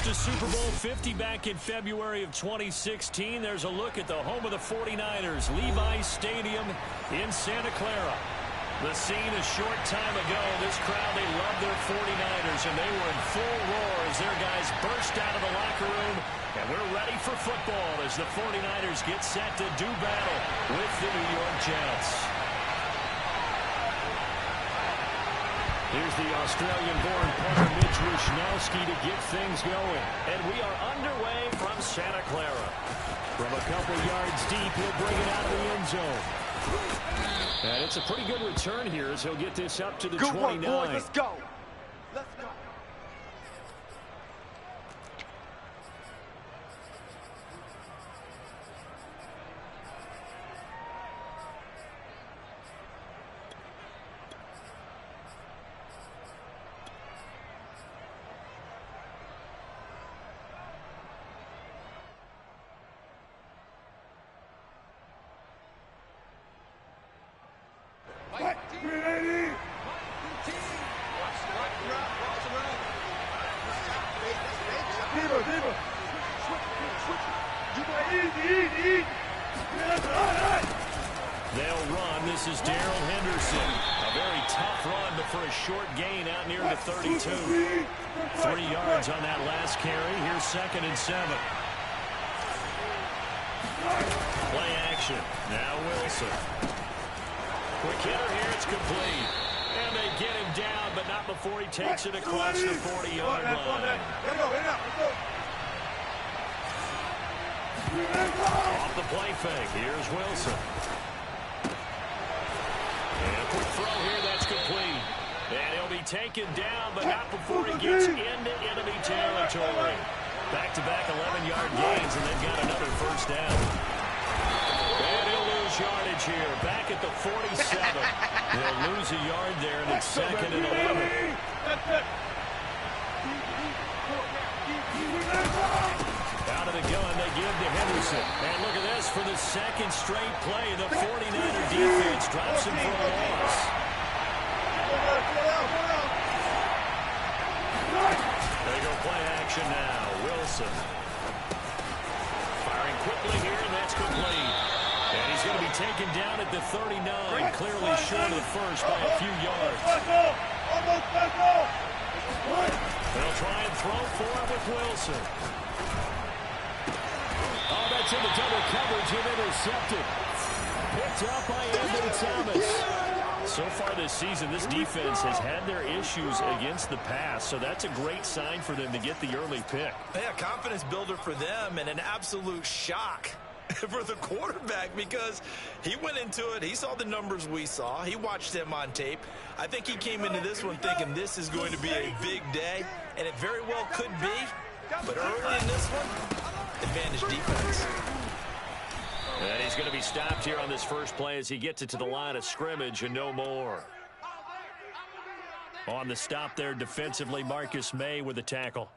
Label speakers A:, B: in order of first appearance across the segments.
A: to Super Bowl 50 back in February of 2016. There's a look at the home of the 49ers, Levi's Stadium in Santa Clara. The scene a short time ago, this crowd, they love their 49ers, and they were in full roar as their guys burst out of the locker room. And we're ready for football as the 49ers get set to do battle with the New York Jets. Here's the Australian-born punter Mitch Wishnowsky to get things going. And we are underway from Santa Clara. From a couple yards deep, he'll bring it out of the end zone. And it's a pretty good return here as he'll get this up to the 29.
B: Good one, boys. Let's go. Let's go.
A: They'll run. This is Darrell Henderson. A very tough run, but for a short gain out near the 32. 3 yards on that last carry. Here's 2nd and 7. Play action. Now Wilson. Quick hitter here. It's complete. And they get him down, but not before he takes it across the 40-yard line. Off the play fake. Here's Wilson. And a quick throw here. That's complete. And he'll be taken down, but not before he gets into enemy territory. Back-to-back 11-yard gains, and they've got another first down. And he'll lose yardage here. Back at the 47. They'll lose a yard there, and it's 2nd and 11. Out of the gun, they give to Henderson. And look at this for the second straight play. The 49er defense drops him for a loss. They go play action now. Wilson. Firing quickly here, and that's complete. And he's going to be taken down at the 39, clearly short of the first by a few yards. They'll try and throw for it with Wilson. Oh, that's in the double coverage and intercepted. Picked up by Anthony Thomas. So far this season, this defense has had their issues against the pass, so that's a great sign for them to get the early pick.
C: Yeah, confidence builder for them and an absolute shock for the quarterback because he went into it. He saw the numbers we saw. He watched them on tape. I think he came into this one thinking this is going to be a big day, and it very well could be. But early in this one, advantage defense.
A: And he's going to be stopped here on this first play as he gets it to the line of scrimmage and no more. On the stop there defensively, Marcus May with the tackle.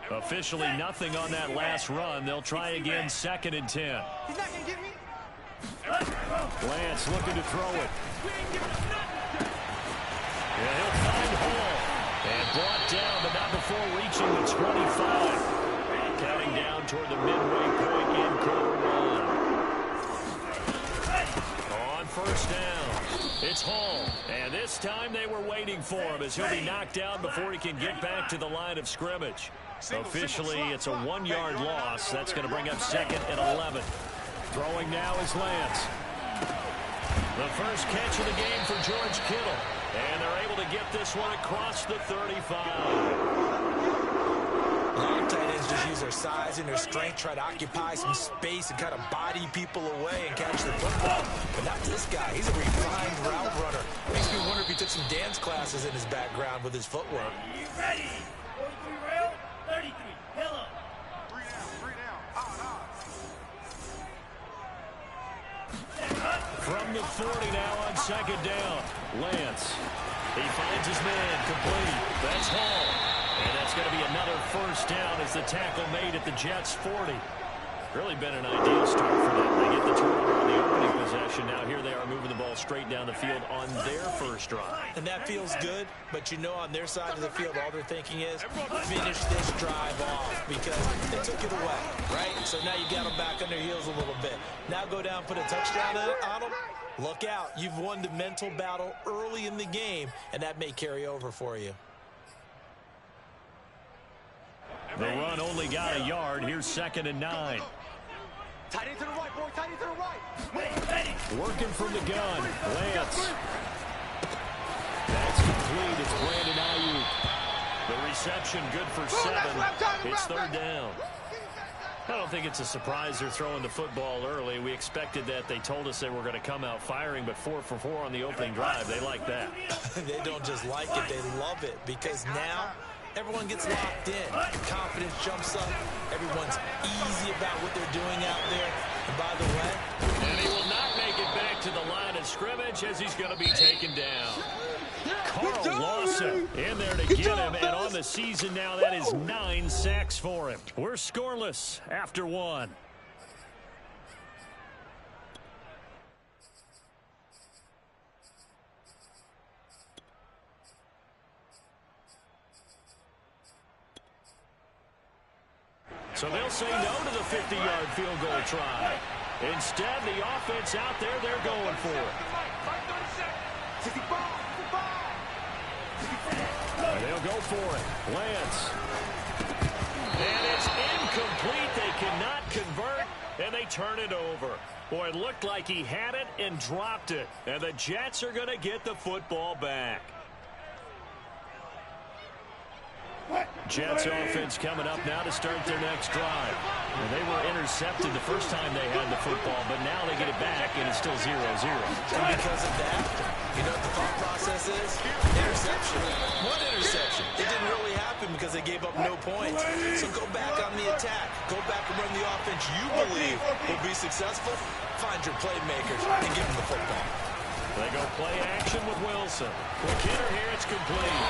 A: Officially nothing on that last run. They'll try again, 2nd and 10.
B: He's not going to get me.
A: Lance looking to throw it. Yeah, he'll find Hall. And brought down, but not before reaching the 25. Counting down toward the midway point in quarter 1. On first down, it's Hall. And this time they were waiting for him as he'll be knocked down before he can get back to the line of scrimmage. Officially, it's a 1-yard loss. That's going to bring up 2nd and 11. Throwing now is Lance. The first catch of the game for George Kittle. And they're able to get this one across the 35.
C: Long tight ends just use their size and their strength, try to occupy some space and kind of body people away and catch the football. But not this guy. He's a refined route runner. Makes me wonder if he took some dance classes in his background with his footwork.
D: You ready? 43 rail, 33. Hello. 3 down.
A: From the 40 now on second down. Lance. He finds his man. Complete. That's Hall. And that's going to be another first down as the tackle made at the Jets' 40. Really been an ideal start for them. They get the turnover on the opening possession. Now here they are moving the ball straight down the field on their first drive.
C: And that feels good, but you know on their side of the field all they're thinking is finish this drive off because they took it away, right? So now you got them back on their heels a little bit. Now go down, put a touchdown on them. Look out. You've won the mental battle early in the game, and that may carry over for you.
A: The run only got a yard. Here's 2nd and 9.
B: Tight end to the right, boy. Tight end to the right.
A: Working from the gun. Lance. That's complete. It's Brandon Ayuk. The reception good for 7. It's 3rd down. I don't think it's a surprise they're throwing the football early. We expected that. They told us they were going to come out firing, but 4 for 4 on the opening drive. They like that.
C: They don't just like it. They love it because now everyone gets locked in. Confidence jumps up. Everyone's easy about what they're doing out there. And by the way,
A: and he will not make it back to the line of scrimmage as he's going to be taken down. Carl Lawson in there to get him, and on the season now, that is 9 sacks for him. We're scoreless after 1. So they'll say no to the 50-yard field goal try. Instead, the offense out there, they're going for it. And they'll go for it. Lance. And it's incomplete. They cannot convert, and they turn it over. Boy, it looked like he had it and dropped it. And the Jets are going to get the football back. Jets offense coming up now to start their next drive. And they were intercepted the first time they had the football, but now they get it back, and it's still 0-0.
C: And because of that, you know what the thought process is? Interception. One interception. It didn't really happen because they gave up no points. So go back on the attack. Go back and run the offense you believe will be successful. Find your playmakers and give them the football.
A: They go play action with Wilson. McKinnon here, it's complete.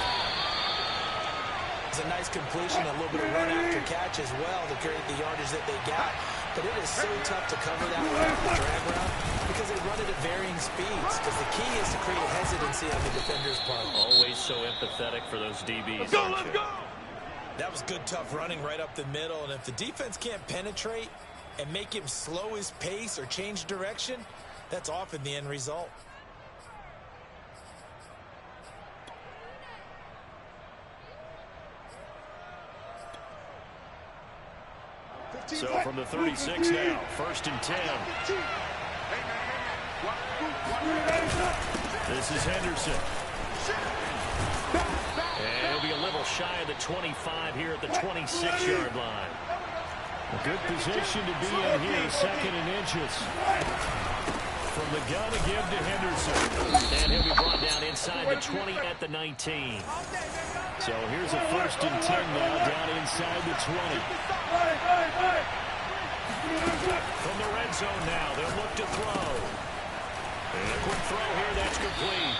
C: It's a nice completion, a little bit of run after catch as well to create the yardage that they got. But it is so tough to cover that one off the drag route because they run it at varying speeds. Because the key is to create hesitancy on the defender's part.
A: Always so empathetic for those DBs, aren't you?
C: That was good, tough running right up the middle. And if the defense can't penetrate and make him slow his pace or change direction, that's often the end result.
A: So from the 36 now, 1st and 10. This is Henderson. And he'll be a little shy of the 25 here at the 26-yard line. A good position to be in here, 2nd and inches. From the gun again to Henderson. And he'll be brought down inside the 20 at the 19. So here's a 1st and 10 now down inside the 20. From the red zone now, they'll look to throw. And a quick throw here, that's complete.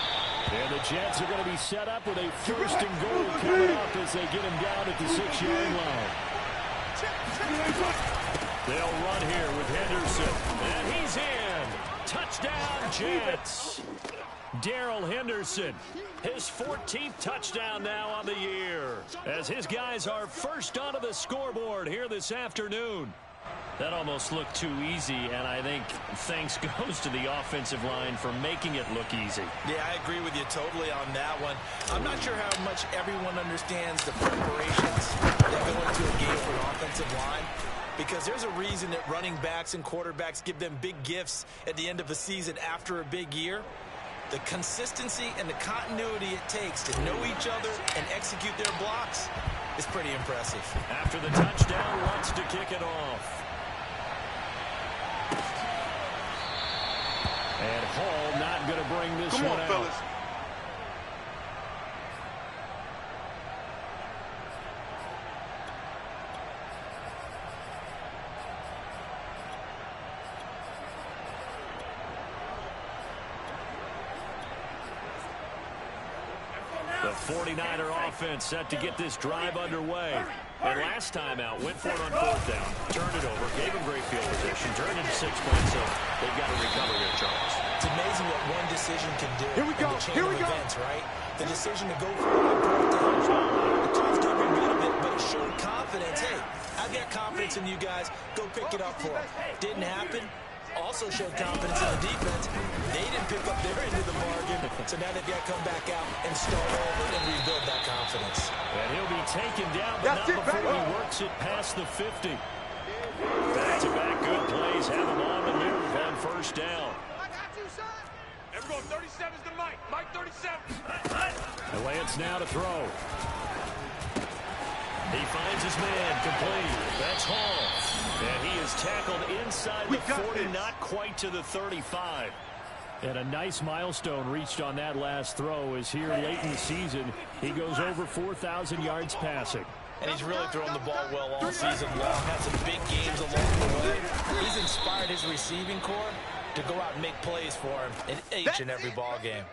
A: And the Jets are going to be set up with a 1st and goal coming up as they get him down at the 6-yard line. They'll run here with Henderson. And he's in. Touchdown, Jets. Darrell Henderson, his 14th touchdown now on the year, as his guys are first onto the scoreboard here this afternoon. That almost looked too easy, and I think thanks goes to the offensive line for making it look easy.
C: Yeah, I agree with you totally on that one. I'm not sure how much everyone understands the preparations that go into a game for an offensive line, because there's a reason that running backs and quarterbacks give them big gifts at the end of the season after a big year. The consistency and the continuity it takes to know each other and execute their blocks is pretty impressive.
A: After the touchdown, wants to kick it off. And Hall not going to bring this one out.
B: Fellas.
A: 49er offense set to get this drive underway. And last time out, went for it on fourth down, turned it over, gave him great field position, turned into 6 points, so they've got to recover here, Charles.
C: It's amazing what one decision can do.
B: Here we go.
C: In the chain
B: Here
C: of
B: we go.
C: events, right? The decision to go for it on fourth down. It caused every bit of it, but it showed confidence. Hey, I've got confidence in you guys. Go pick it up for them. Didn't happen. Also showed confidence in the defense. They didn't pick up their end of the bargain, so now they've got to come back out and start over and rebuild that confidence.
A: And he'll be taken down, but not before he works it past the 50. Back-to-back good plays have him on the move on first down.
B: I got you, son. Everyone, 37's the Mike. Mike 37.
A: And Lance now to throw. He finds his man, complete. That's Hall. And he is tackled inside the 40, not quite to the 35. And a nice milestone reached on that last throw is here late in the season. He goes over 4,000 yards passing.
C: And he's really thrown the ball well all season long. Had some big games along the way. He's inspired his receiving corps to go out and make plays for him in each and every ball game.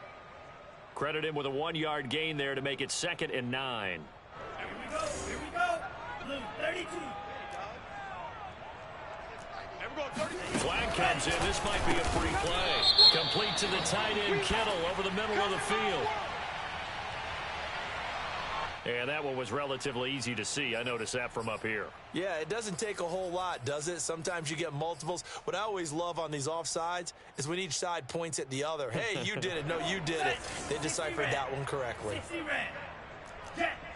A: Credit him with a 1-yard gain there to make it 2nd and 9.
D: Here we go. Here we go. Blue 32.
B: Everyone, 32.
A: Flag comes in. This might be a free play. Complete to the tight end, Kittle, over the middle of the field. And that one was relatively easy to see. I noticed that from up here.
C: Yeah, it doesn't take a whole lot, does it? Sometimes you get multiples. What I always love on these offsides is when each side points at the other. Hey, you did it. No, you did it. They deciphered that one correctly.
D: 60 ran.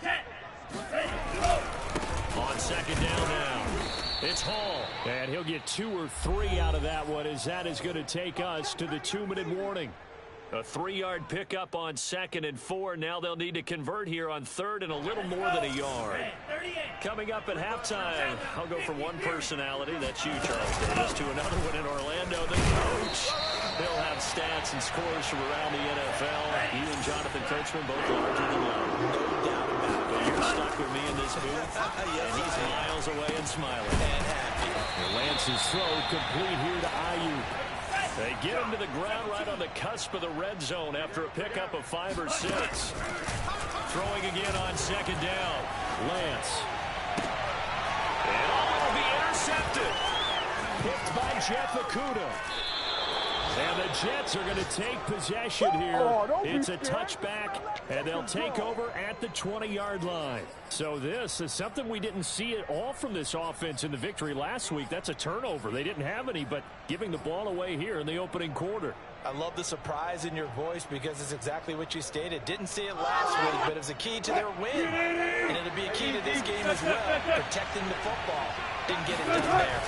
D: Jet. Ready, go.
A: On second down now, it's Hall. And he'll get 2 or 3 out of that one, as that is going to take us to the 2-minute warning. A 3-yard pickup on 2nd and 4. Now they'll need to convert here on 3rd and a little more than a yard. Coming up at halftime, I'll go from one personality, that's you, Charles Davis, to another one in Orlando, the coach. He'll have stats and scores from around the NFL. You and Jonathan Coachman both larger than life.
C: No doubt about it.
A: But you're stuck with me in this booth, and he's miles away and smiling.
C: And happy.
A: Lance's throw complete here to Ayuk. They get him to the ground right on the cusp of the red zone after a pickup of 5 or 6. Throwing again on second down. Lance. And will be intercepted. Picked by Jeff Okudah. And the Jets are going to take possession here. It's a touchback, and they'll take over at the 20-yard line. So this is something we didn't see at all from this offense in the victory last week. That's a turnover. They didn't have any, but giving the ball away here in the opening quarter.
C: I love the surprise in your voice because it's exactly what you stated. Didn't see it last week, but it's a key to their win. And it'll be a key to this game as well, protecting the football. Didn't get it done there.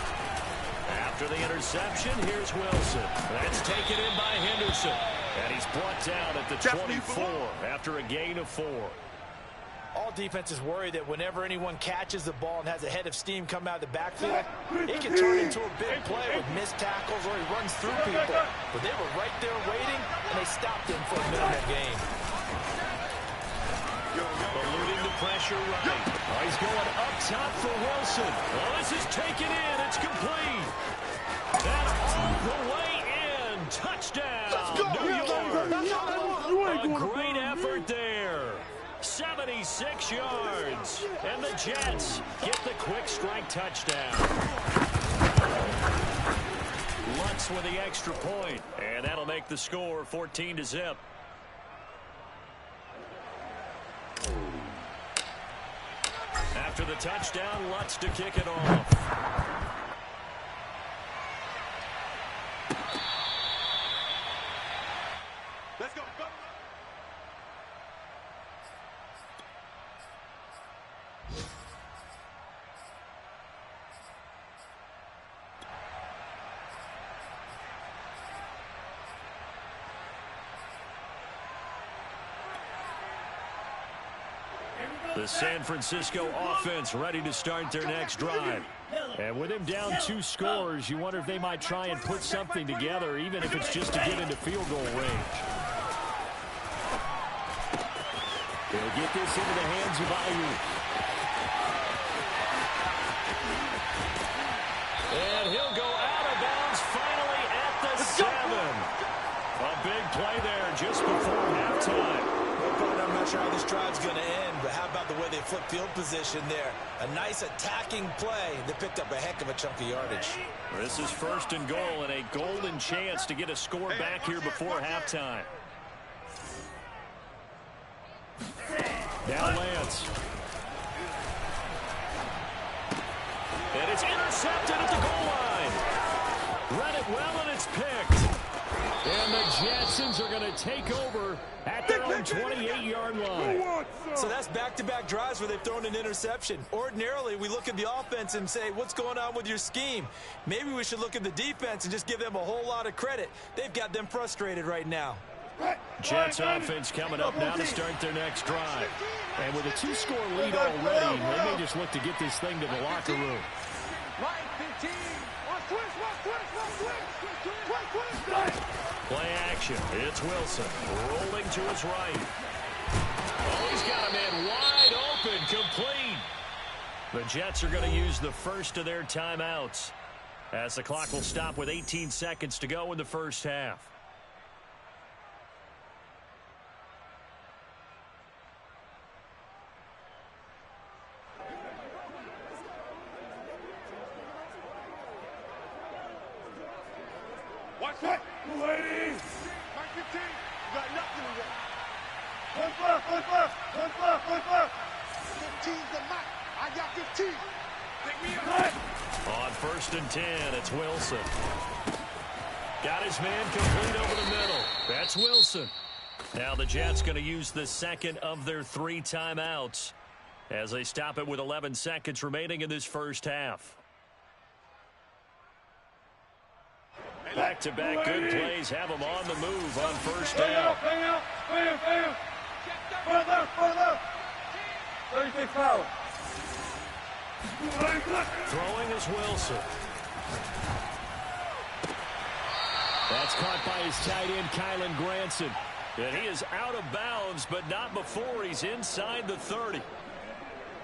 A: After the interception, here's Wilson. That's taken in by Henderson. And he's brought down at the 24 after a gain of 4.
C: All defenses worry that whenever anyone catches the ball and has a head of steam come out of the backfield, it can turn into a big play with missed tackles or he runs through people. But they were right there waiting, and they stopped him for a minimal gain.
A: Eluding the pressure right. Oh, he's going up top for Wilson. Well, this is taken in. It's complete. That all the way in. Touchdown, New York. A great effort there. 76 yards. And the Jets get the quick strike touchdown. Lutz with the extra point. And that'll make the score 14-0. After the touchdown, Lutz to kick it off.
B: Let's go. Go.
A: The San Francisco offense ready to start their next drive. And with him down 2 scores, you wonder if they might try and put something together, even if it's just to get into field goal range. They'll get this into the hands of Ayuk. And he'll go out of bounds finally at the 7. A big play there just before halftime.
C: Well, partner, I'm not sure how this drive's going to end, but how about the way they flip field position there? A nice attacking play. They picked up a heck of a chunk of yardage.
A: This is 1st and goal and a golden chance to get a score back here before halftime. Now Lance. And it's intercepted at the goal line. Read it well, and it's picked. And the Jetsons are going to take over at their own 28-yard line.
C: So that's back-to-back drives where they've thrown an interception. Ordinarily, we look at the offense and say, what's going on with your scheme? Maybe we should look at the defense and just give them a whole lot of credit. They've got them frustrated right now.
A: Jets offense coming up now to start their next drive. And with a 2-score lead already, they may just look to get this thing to the locker room. Play action. It's Wilson rolling to his right. Oh, he's got a man wide open, complete. The Jets are going to use the first of their timeouts as the clock will stop with 18 seconds to go in the first half.
D: Watch that. Lady. Mike 15. You got nothing to work. One left. 15's the mark. I got 15. Pick me up.
A: On 1st and 10, it's Wilson. Got his man complete over the middle. That's Wilson. Now the Jets going to use the second of their 3 timeouts as they stop it with 11 seconds remaining in this first half. Back-to-back good plays have them on the move on 1st down.
D: Bam. Further. 36 power.
A: Throwing is Wilson. That's caught by his tight end, Kylen Granson. And he is out of bounds, but not before he's inside the 30.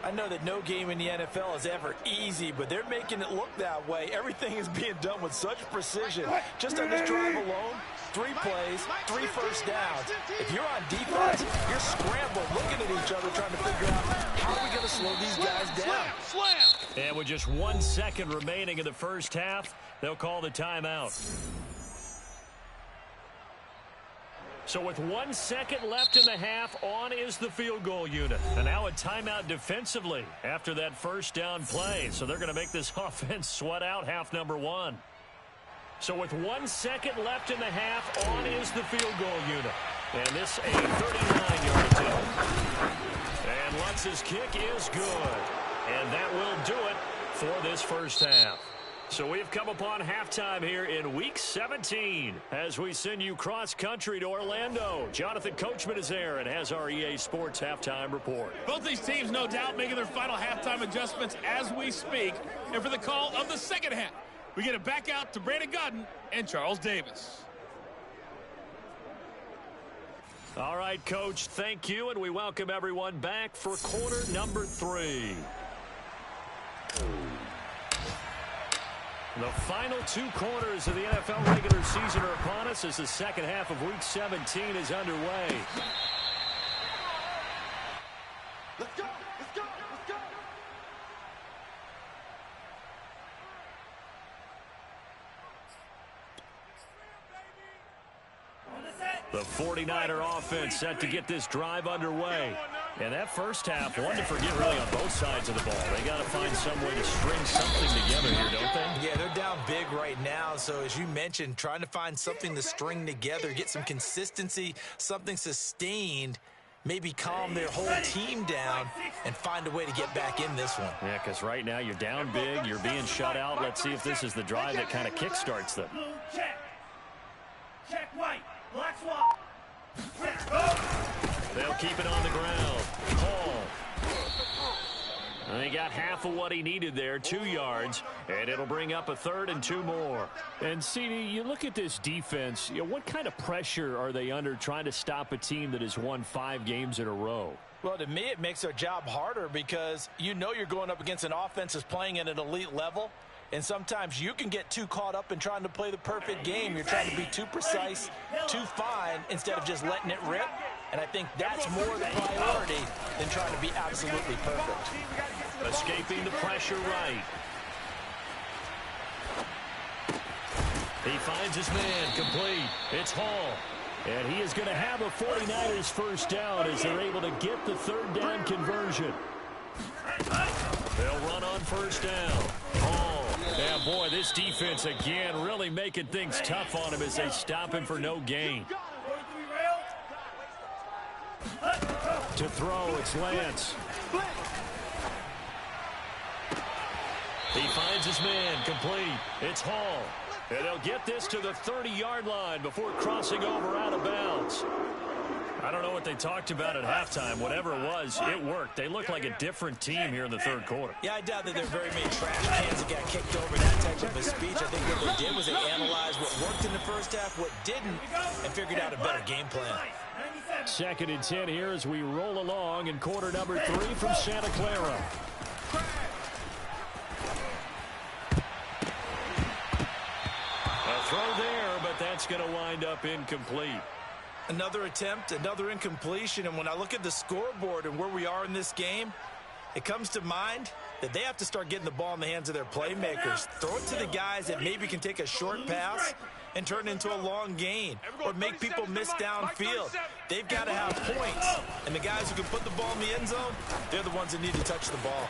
C: I know that no game in the NFL is ever easy, but they're making it look that way. Everything is being done with such precision. Just on this drive alone, 3 plays, 3 first downs. If you're on defense, you're scrambling, looking at each other, trying to figure out how are we going to slow these guys down.
A: And with just 1 second remaining in the first half, they'll call the timeout. So with 1 second left in the half, on is the field goal unit. And now a timeout defensively after that first down play. So they're going to make this offense sweat out half number 1. So with 1 second left in the half, on is the field goal unit. And this a 39-yard attempt. And Lutz's kick is good. And that will do it for this first half. So we've come upon halftime here in Week 17 as we send you cross-country to Orlando. Jonathan Coachman is there and has our EA Sports halftime report.
E: Both these teams, no doubt, making their final halftime adjustments as we speak. And for the call of the second half, we get it back out to Brandon Godden and Charles Davis.
A: All right, Coach, thank you, and we welcome everyone back for quarter number 3. The final 2 quarters of the NFL regular season are upon us as the second half of Week 17 is underway.
B: Let's go.
A: The 49er offense set to get this drive underway. And that first half, one to forget really on both sides of the ball. They got to find some way to string something together here, don't they?
C: Yeah, they're down big right now. So as you mentioned, trying to find something to string together, get some consistency, something sustained, maybe calm their whole team down and find a way to get back in this one.
A: Yeah, because right now you're down big, you're being shut out. Let's see if this is the drive that kind of kickstarts them.
D: Blue, check. Check white. Black swap. Check. Go.
A: They'll keep it on the ground. Hall. And he got half of what he needed there, 2 yards, and it'll bring up a 3rd and 2 more. And, CD, you look at this defense, what kind of pressure are they under trying to stop a team that has won 5 games in a row?
C: Well, to me, it makes their job harder because you know you're going up against an offense that's playing at an elite level. And sometimes you can get too caught up in trying to play the perfect game. You're trying to be too precise, too fine, instead of just letting it rip. And I think that's more the priority than trying to be absolutely perfect.
A: Escaping the pressure right. He finds his man, complete. It's Hall. And he is going to have a 49ers first down as they're able to get the third down conversion. They'll run on first down. Hall. Yeah, boy, this defense again really making things tough on him as they stop him for no gain. To throw, it's Lance. He finds his man, complete. It's Hall. And they'll get this to the 30-yard line before crossing over out of bounds. I don't know what they talked about at halftime. Whatever it was, it worked. They look like a different team here in the third quarter.
C: Yeah, I doubt that there are very many trash cans that got kicked over that type of a speech. I think what they did was they analyzed what worked in the first half, what didn't, and figured out a better game plan.
A: 2nd and 10 here as we roll along in quarter number 3 from Santa Clara. A throw there, but that's going to wind up incomplete.
C: Another attempt, another incompletion, and when I look at the scoreboard and where we are in this game, it comes to mind that they have to start getting the ball in the hands of their playmakers. Throw it to the guys that maybe can take a short pass and turn it into a long gain or make people miss downfield. They've got to have points, and the guys who can put the ball in the end zone, they're the ones that need to touch the ball.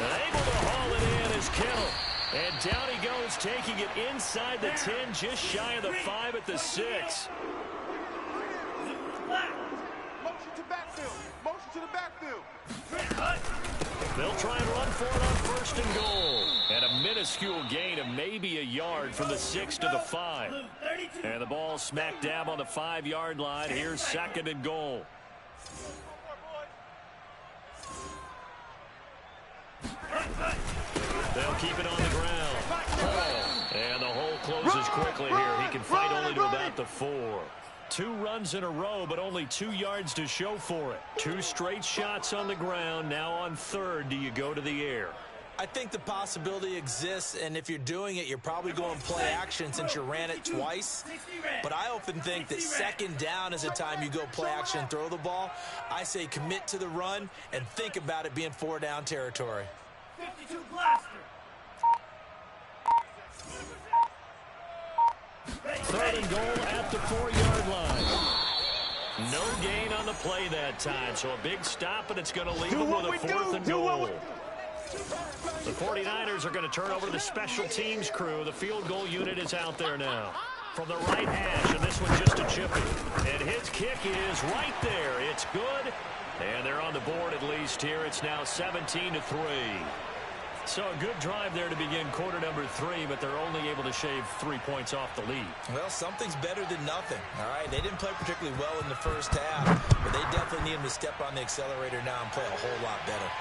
A: And able to haul it in is Kittle. And down he goes, taking it inside the 10, just shy of the 5 at the 6.
D: Motion to backfield. Motion to the backfield.
A: They'll try and run for it on 1st and goal. And a minuscule gain of maybe a yard from the 6 to the 5. And the ball smack dab on the 5-yard line. Here's 2nd and goal. They'll keep it on the ground. And the hole closes quickly here. He can fight only to about the 4. 2 runs in a row, but only 2 yards to show for it. 2 straight shots on the ground. Now on 3rd, do you go to the air?
C: I think the possibility exists, and if you're doing it, you're probably going play action since you ran it twice. But I often think that 2nd down is a time you go play action and throw the ball. I say commit to the run and think about it being 4-down territory.
F: 52 blaster.
A: 3rd and goal at the 4-yard line. No gain on the play that time, so a big stop, and it's going to leave them with a 4th and goal. The 49ers are going to turn over to the special teams crew. The field goal unit is out there now. From the right hash, and this one just a chippy. And his kick is right there. It's good, and they're on the board at least here. It's now 17-3. So a good drive there to begin quarter number 3, but they're only able to shave 3 points off the lead.
C: Well, something's better than nothing, all right? They didn't play particularly well in the first half, but they definitely need them to step on the accelerator now and play a whole lot better.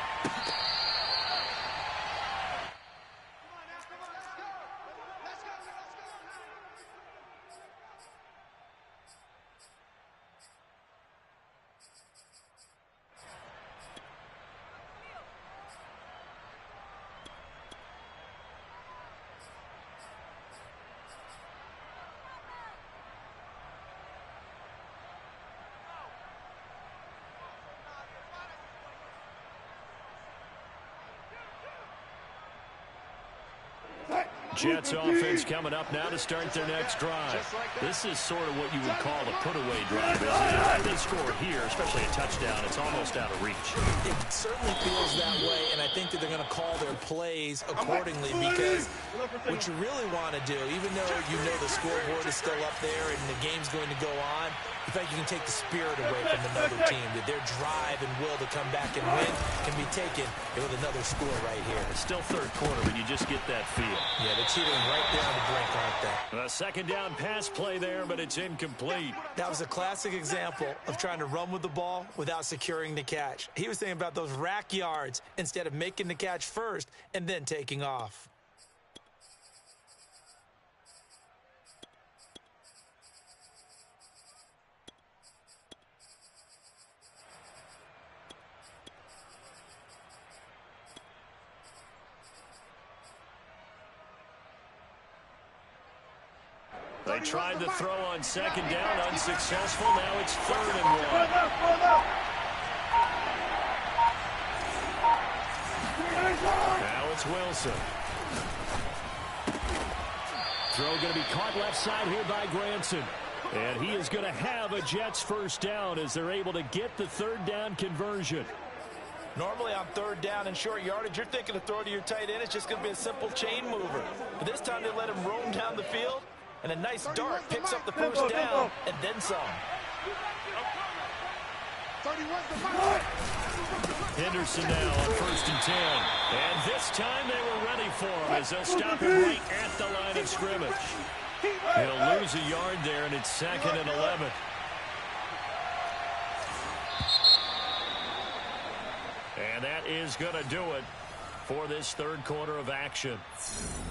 A: Jets offense coming up now to start their next drive. This is sort of what you would call a put-away drive, isn't it? If they score here, especially a touchdown, it's almost out of reach.
C: It certainly feels that way, and I think that they're going to call their plays accordingly because what you really want to do, even though you know the scoreboard is still up there and the game's going to go on, in fact, you can take the spirit away from another team, that their drive and will to come back and win can be taken with another score right here.
A: It's still 3rd quarter, but you just get that feel.
C: Yeah, they're teetering right there on the brink, aren't they?
A: A 2nd down pass play there, but it's incomplete.
C: That was a classic example of trying to run with the ball without securing the catch. He was thinking about those rack yards instead of making the catch first and then taking off.
A: They tried the throw on second down, unsuccessful. Now it's 3rd and 1. Now it's Wilson. Throw going to be caught left side here by Granson. And he is going to have a Jets first down as they're able to get the 3rd down conversion.
C: Normally on 3rd down and short yardage, you're thinking to throw to your tight end. It's just going to be a simple chain mover. But this time they let him roam down the field, and a nice dart picks up the first down and then some.
A: Henderson now on 1st and 10. And this time they were ready for him as they'll stop him right at the line of scrimmage. He'll lose a yard there, and it's 2nd and 11. And that is going to do it for this 3rd quarter of action.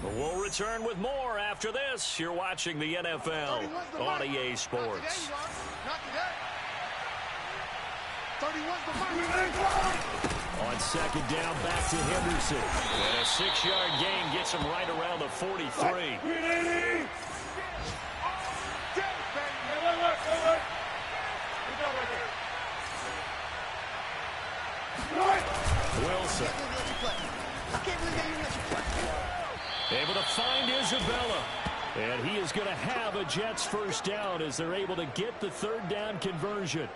A: We'll return with more after this. You're watching the NFL on EA Sports. On 2nd down, back to Henderson. And a 6-yard gain gets him right around the 43. Wilson. Able to find Isabella. And he is going to have a Jets first down as they're able to get the 3rd down conversion.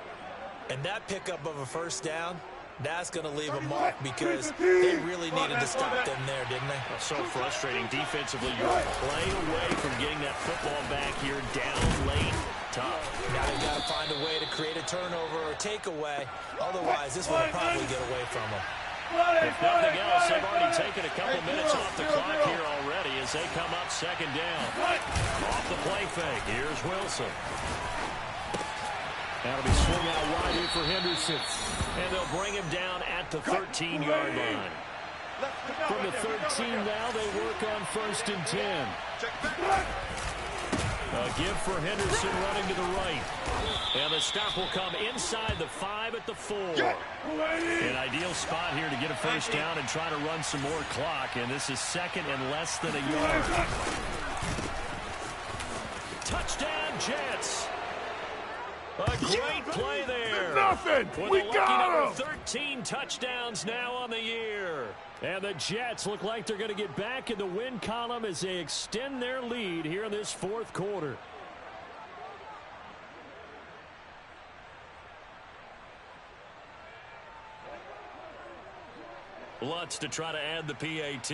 C: And that pickup of a first down, that's going to leave a mark because they really needed to stop them there, didn't they?
A: So frustrating defensively. You're a play away from getting that football back here down late. Tough.
C: Now you got to find a way to create a turnover or takeaway. Otherwise, this one will probably get away from them.
A: If nothing else, they've already taken a couple minutes off the clock here already as they come up 2nd down. Off the play fake. Here's Wilson. That'll be swung out wide here for Henderson. And they'll bring him down at the 13-yard line. From the 13 now, they work on 1st and 10. A give for Henderson running to the right. And the stop will come inside the 5 at the 4. An ideal spot here to get a first down and try to run some more clock. And this is 2nd and less than a yard. Touchdown, Jets. A great play there.
E: Nothing.
A: We got him. 13 touchdowns now on the year. And the Jets look like they're going to get back in the win column as they extend their lead here in this 4th quarter. Lutz to try to add the PAT.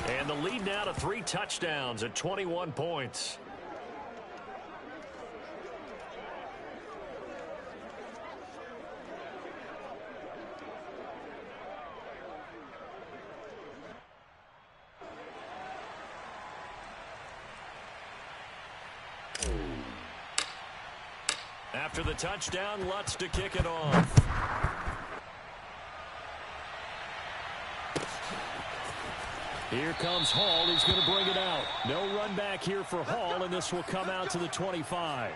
A: And the lead now to 3 touchdowns at 21 points. After the touchdown, Lutz to kick it off. Here comes Hall. He's going to bring it out. No run back here for Hall, and this will come out to the 25.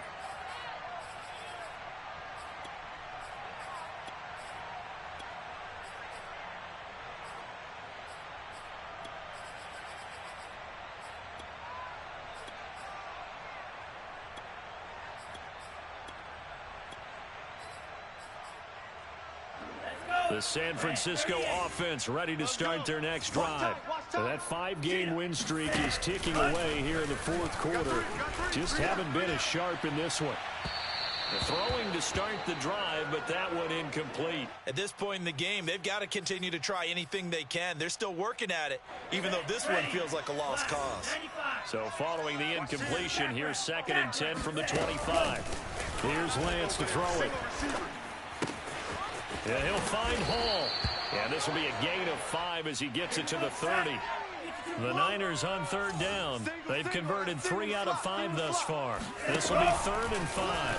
A: The San Francisco offense ready to start their next drive. So that 5-game win streak is ticking away here in the 4th quarter. Just haven't been as sharp in this one. The throwing to start the drive, but that one incomplete.
C: At this point in the game, they've got to continue to try anything they can. They're still working at it, even though this one feels like a lost cause.
A: So following the incompletion, here's 2nd and 10 from the 25. Here's Lance to throw it. Yeah, he'll find Hall. And this will be a gain of 5 as he gets it to the 30. The Niners on 3rd down. They've converted 3 out of 5 thus far. This will be 3rd and 5.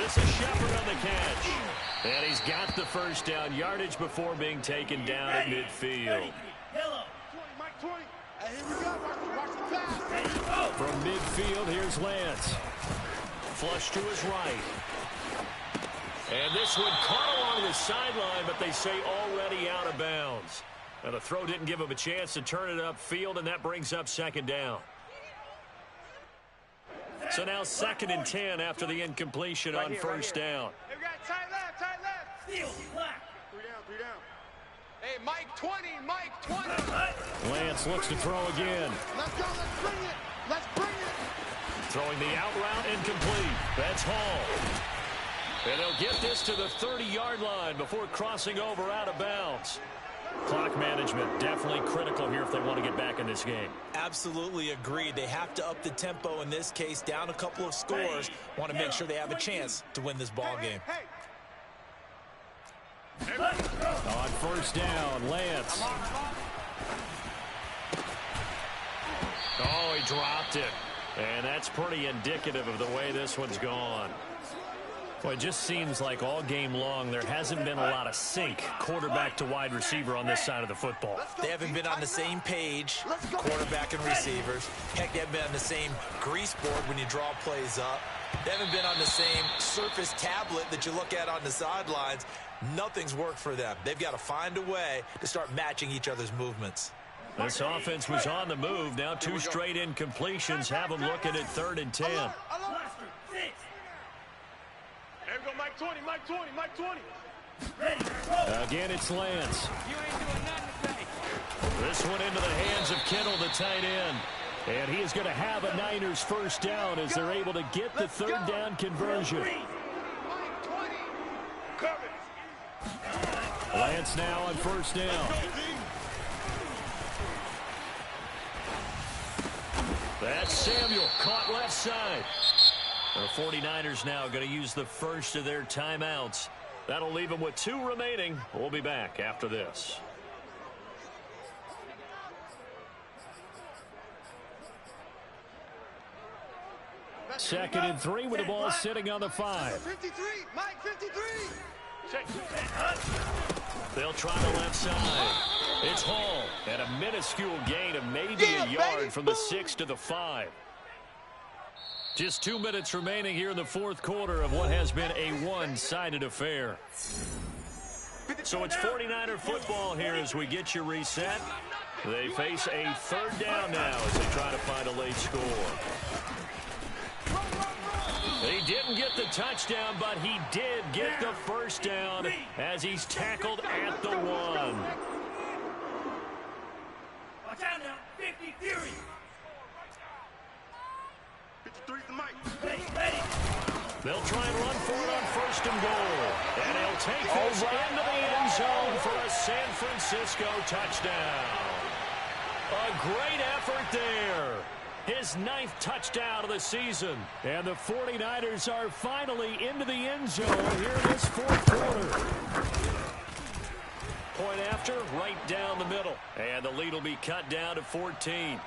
A: This is Shepard on the catch. And he's got the first down yardage before being taken down at midfield. From midfield, here's Lance. flush to his right. And this one caught along the sideline, but they say already out of bounds. Now the throw didn't give him a chance to turn it upfield, and that brings up second down. So now 2nd and 10 after the incompletion on first down.
B: Hey, we got tight left, tight left. Three down. Hey, Mike 20, Mike 20.
A: Lance looks to throw again.
D: Let's go, let's bring it. Let's bring it.
A: Throwing the out route incomplete. That's Hall. And they'll get this to the 30-yard line before crossing over out of bounds. Clock management definitely critical here if they want to get back in this game.
C: Absolutely agreed. They have to up the tempo in this case, down a couple of scores. Want to make sure they have a chance to win this ball game.
A: On first down, Lance. Oh, he dropped it. And that's pretty indicative of the way this one's gone. Well, it just seems like all game long there hasn't been a lot of sync quarterback to wide receiver on this side of the football.
C: They haven't been on the same page, quarterback and receivers. Heck, they haven't been on the same grease board when you draw plays up. They haven't been on the same surface tablet that you look at on the sidelines. Nothing's worked for them. They've got to find a way to start matching each other's movements.
A: This offense was on the move. Now 2 straight incompletions have them looking at 3rd and 10.
B: There we go, Mike 20, Mike 20, Mike 20.
A: Again, it's Lance.
B: You ain't doing nothing today.
A: This one into the hands of Kittle, the tight end. And he is going to have a Niners first down as they're able to get the 3rd down conversion.
B: Mike 20. Cover.
A: Lance now on first down. That's Samuel, caught left side. The 49ers now going to use the first of their timeouts. That'll leave them with 2 remaining. We'll be back after this. Second and 3 with the ball sitting on the 5.
D: 53, Mike 53.
A: They'll try the left side. It's Hall at a minuscule gain of maybe a yard from the 6 to the 5. Just 2 minutes remaining here in the 4th quarter of what has been a one-sided affair. So it's 49er football here as we get you reset. They face a 3rd down now as they try to find a late score. He didn't get the touchdown, but he did get the first down as he's tackled at the 1.
B: Watch out now, 50 Fury. 53's the Mike.
A: They'll try and run for it on 1st and goal. And he'll take this into the end zone for a San Francisco touchdown. A great effort there. His 9th touchdown of the season. And the 49ers are finally into the end zone here in this 4th quarter. Point after, right down the middle. And the lead will be cut down to 14.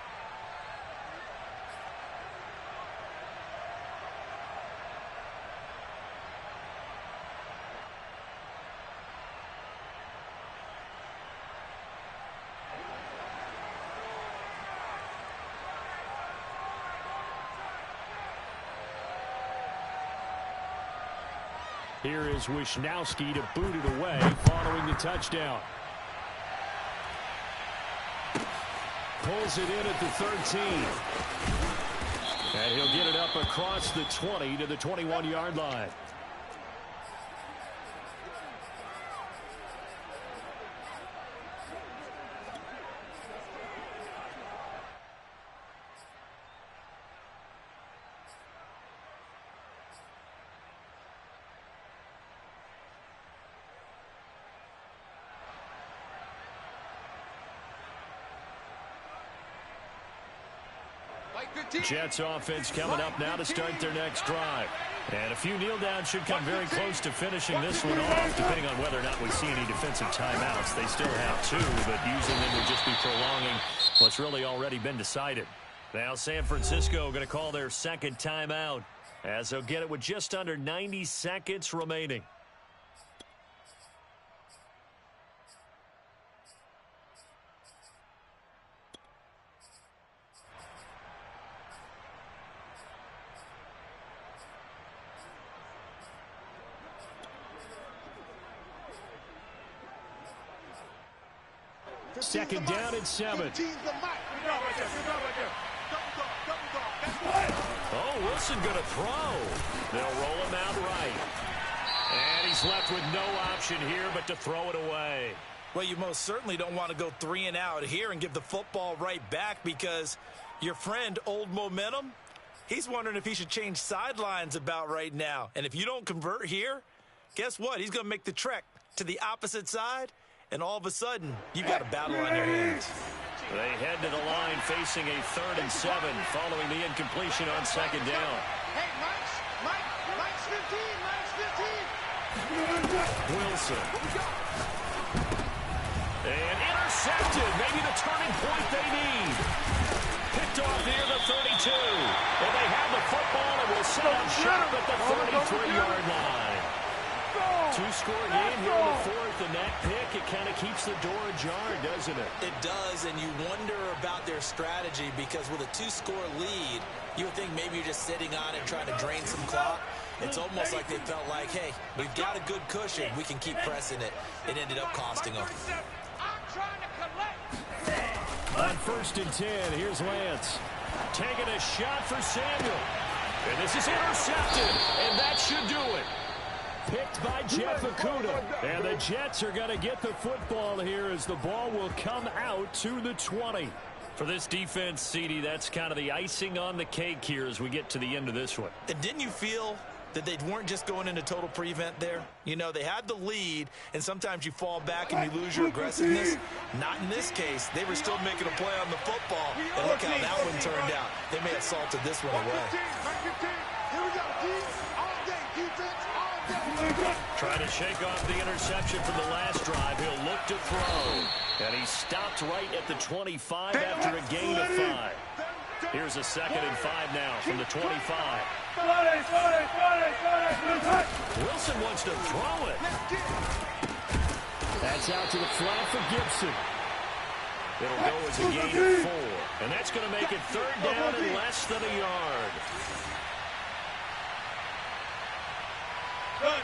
A: Here is Wisnowski to boot it away following the touchdown. Pulls it in at the 13. And he'll get it up across the 20 to the 21-yard line. Jets offense coming up now to start their next drive. And a few kneel downs should come very close to finishing this one off, depending on whether or not we see any defensive timeouts. They still have 2, but using them would just be prolonging what's really already been decided. Now San Francisco going to call their 2nd timeout as they'll get it with just under 90 seconds remaining. Second down and 7. Oh, Wilson going to throw. They'll roll him out right. And he's left with no option here but to throw it away.
C: Well, you most certainly don't want to go 3 and out here and give the football right back, because your friend, Old Momentum, he's wondering if he should change sidelines about right now. And if you don't convert here, guess what? He's going to make the trek to the opposite side, and all of a sudden, you've got a battle on your hands.
A: They head to the line facing a 3rd and 7 following the incompletion on second down.
D: Hey, Mike's 15,
A: Wilson. And intercepted. Maybe the turning point they need. Picked off near the 32. And they have the football and will set up shop at the 33-yard line. 2-score game here in the 4th, and that pick, it kind of keeps the door ajar, doesn't it?
C: It does, and you wonder about their strategy, because with a 2-score lead, you would think maybe you're just sitting on it and trying to drain some clock. It's almost like they felt like, hey, we've got a good cushion. We can keep pressing it. It ended up costing them.
A: On 1st and 10, here's Lance. Taking a shot for Samuel. And this is intercepted, and that should do it. Picked by Jeff Okudah. And the Jets are going to get the football here as the ball will come out to the 20. For this defense, CD, that's kind of the icing on the cake here as we get to the end of this one.
C: And didn't you feel that they weren't just going into total prevent there? You know, they had the lead, and sometimes you fall back and you lose your aggressiveness. Not in this case. They were still making a play on the football, and look how that one turned out. They may have salted this one away.
D: Here we go, all day defense, all day.
A: Trying to shake off the interception from the last drive. He'll look to throw. And he stopped right at the 25 after a gain of 5. Here's a 2nd and 5 now from the 25. Wilson wants to throw it. That's out to the flat for Gibson. It'll go as a gain of 4. And that's going to make it 3rd down and less than a yard.
D: Good.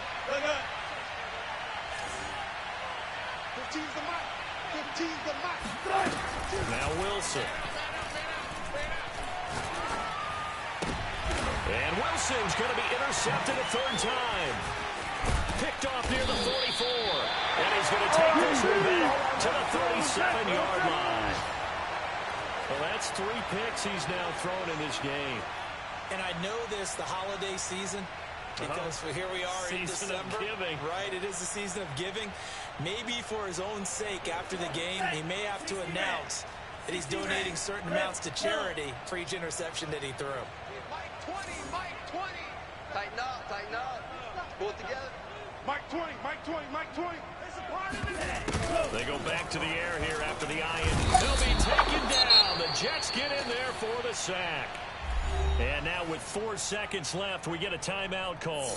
D: 15's the mark. 15's the mark.
A: Now Wilson. And Wilson's going to be intercepted a 3rd time. Picked off near the 44. And he's going to take this one back to the 37-yard line. Well, that's 3 picks he's now thrown in this game.
C: And I know this, the holiday season, because here we are in December. Right, it is the season of giving. Maybe for his own sake, after the game, he may have to announce that he's donating certain amounts to charity for each interception that he threw.
B: Mike 20, Mike 20. Tighten up. Pull it together.
D: Mike 20. It's a part of it.
A: They go back to the air here after the eye-in. They'll be taken down. The Jets get in there for the sack. And now with 4 seconds left, we get a timeout call.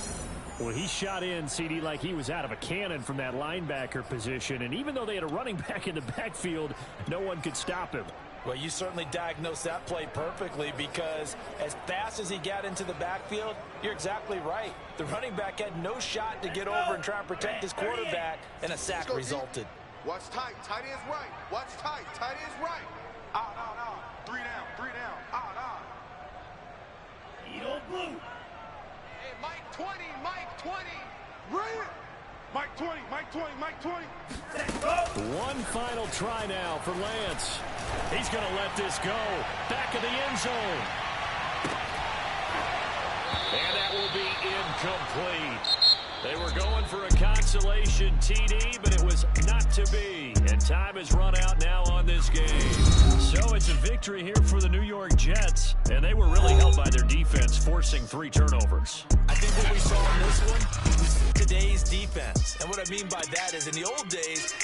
A: Well, he shot in, CD, like he was out of a cannon from that linebacker position. And even though they had a running back in the backfield, no one could stop him.
C: Well, you certainly diagnosed that play perfectly, because as fast as he got into the backfield, you're exactly right. The running back had no shot to get over and try and protect his quarterback, and a sack resulted.
B: Watch tight. Tight is right. Watch tight. Tight is right. Out. 3 down. Out. Blue. Hey, Mike 20. Right.
D: Mike 20.
A: One final try now for Lance. He's going to let this go. Back of the end zone. And that will be incomplete. They were going for a consolation TD, but it was not to be. And time has run out now on this game. So it's a victory here for the New York Jets. And they were really helped by their defense, forcing 3 turnovers.
C: I think what we saw in this one was today's defense. And what I mean by that is, in the old days,